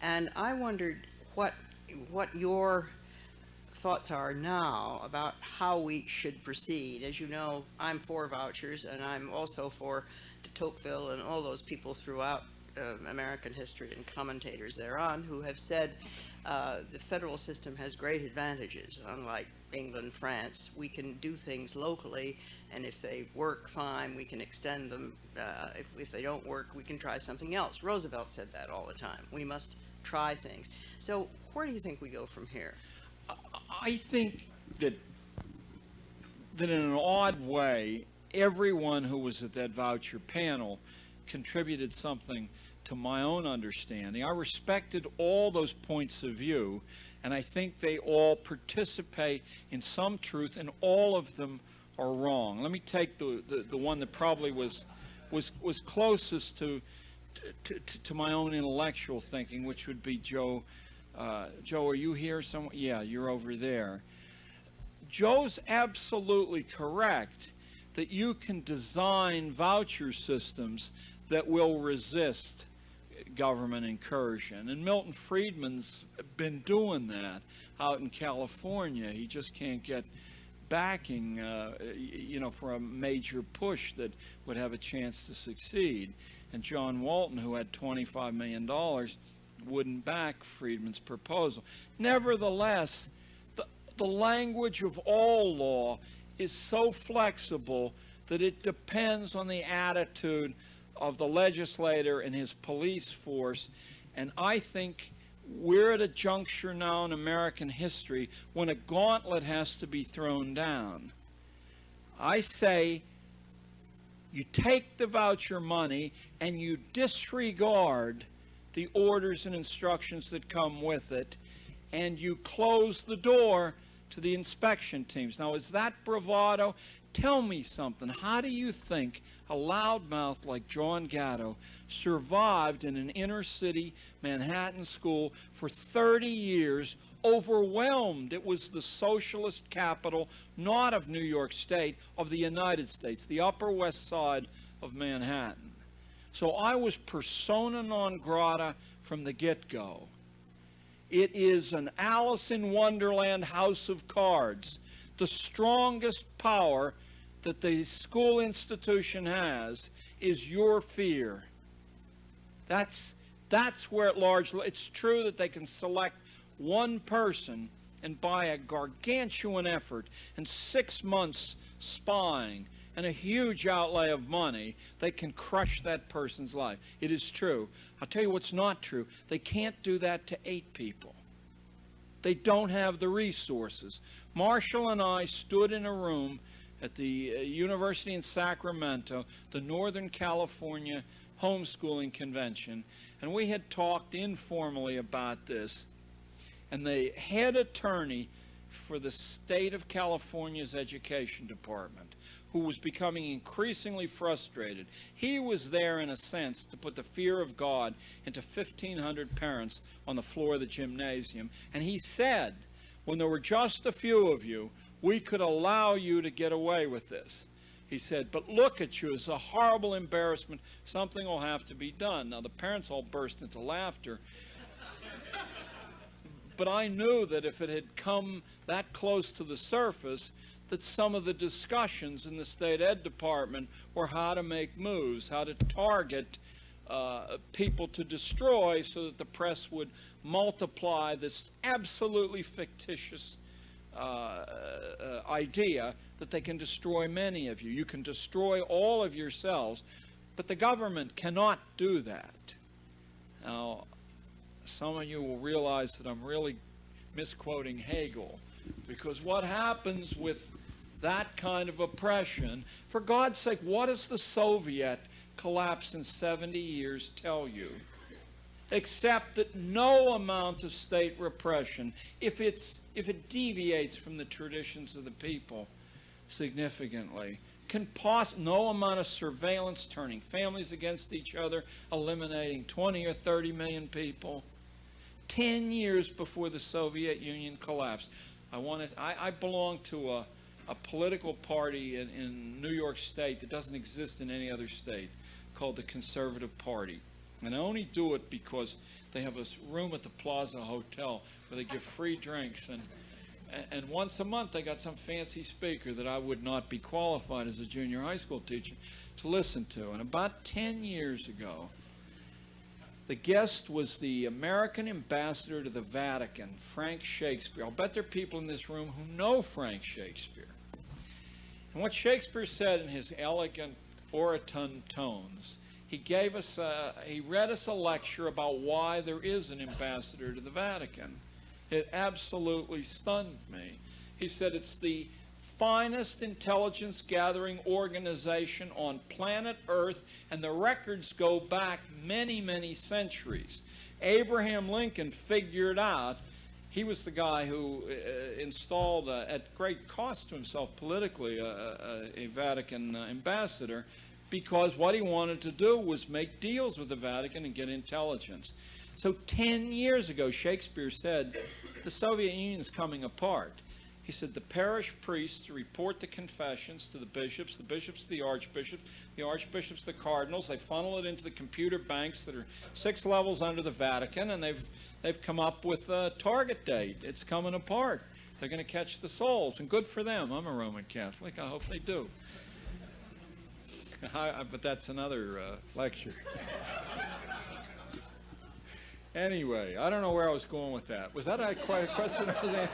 And I wondered what your thoughts are now about how we should proceed. As you know, I'm for vouchers, and I'm also for de Tocqueville and all those people throughout American history and commentators thereon who have said the federal system has great advantages. Unlike England, France, we can do things locally, and if they work, fine, we can extend them. If they don't work, we can try something else. Roosevelt said that all the time. We must try things. So where do you think we go from here? I think that in an odd way, everyone who was at that voucher panel contributed something to my own understanding. I respected all those points of view, and I think they all participate in some truth, and all of them are wrong. Let me take the one that probably was closest to my own intellectual thinking, which would be Joe. Joe, are you here somewhere? Yeah, you're over there. Joe's absolutely correct that you can design voucher systems that will resist government incursion. And Milton Friedman's been doing that out in California. He just can't get backing, for a major push that would have a chance to succeed. And John Walton, who had $25 million, wouldn't back Friedman's proposal. Nevertheless, the language of all law is so flexible that it depends on the attitude of the legislator and his police force. And I think we're at a juncture now in American history when a gauntlet has to be thrown down. I say you take the voucher money and you disregard the orders and instructions that come with it, and you close the door to the inspection teams. Now, is that bravado? Tell me something. How do you think a loudmouth like John Gatto survived in an inner city Manhattan school for 30 years, overwhelmed? It was the socialist capital, not of New York State, of the United States, the Upper West Side of Manhattan. So I was persona non grata from the get-go. It is an Alice in Wonderland house of cards. The strongest power that the school institution has is your fear. That's where it largely, it's true that they can select one person, and by a gargantuan effort and 6 months spying and a huge outlay of money, they can crush that person's life. It is true. I'll tell you what's not true. They can't do that to 8 people. They don't have the resources. Marshall and I stood in a room at the University in Sacramento, the Northern California Homeschooling Convention, and we had talked informally about this. And the head attorney for the state of California's education department, who was becoming increasingly frustrated, he was there in a sense to put the fear of God into 1,500 parents on the floor of the gymnasium. And he said, when there were just a few of you, we could allow you to get away with this. He said, but look at you, it's a horrible embarrassment. Something will have to be done. Now the parents all burst into laughter. But I knew that if it had come that close to the surface, that some of the discussions in the state ed department were how to make moves, how to target people to destroy so that the press would multiply this absolutely fictitious idea that they can destroy many of you. You can destroy all of yourselves, but the government cannot do that. Now, some of you will realize that I'm really misquoting Hegel, because what happens with that kind of oppression, for God's sake, what does the Soviet collapse in 70 years tell you? Except that no amount of state repression, if it deviates from the traditions of the people significantly, no amount of surveillance turning families against each other, eliminating 20 or 30 million people. 10 years before the Soviet Union collapsed. I belong to a political party in New York State that doesn't exist in any other state, called the Conservative Party. And I only do it because They have a room at the Plaza Hotel where they give free drinks, and once a month they got some fancy speaker that I would not be qualified as a junior high school teacher to listen to. And about 10 years ago, the guest was the American ambassador to the Vatican, Frank Shakespeare. I'll bet there are people in this room who know Frank Shakespeare. And what Shakespeare said in his elegant orotund tones, he read us a lecture about why there is an ambassador to the Vatican. It absolutely stunned me. He said it's the finest intelligence gathering organization on planet Earth, and the records go back many, many centuries. Abraham Lincoln figured out, he was the guy who installed, at great cost to himself politically, a Vatican ambassador, because what he wanted to do was make deals with the Vatican and get intelligence. So 10 years ago, Shakespeare said, the Soviet Union's coming apart. He said the parish priests report the confessions to the bishops to the archbishops the cardinals. They funnel it into the computer banks that are 6 levels under the Vatican, and they've come up with a target date. It's coming apart. They're going to catch the souls, and good for them. I'm a Roman Catholic. I hope they do. But that's another lecture. Anyway, I don't know where I was going with that. Was that a question I was asking?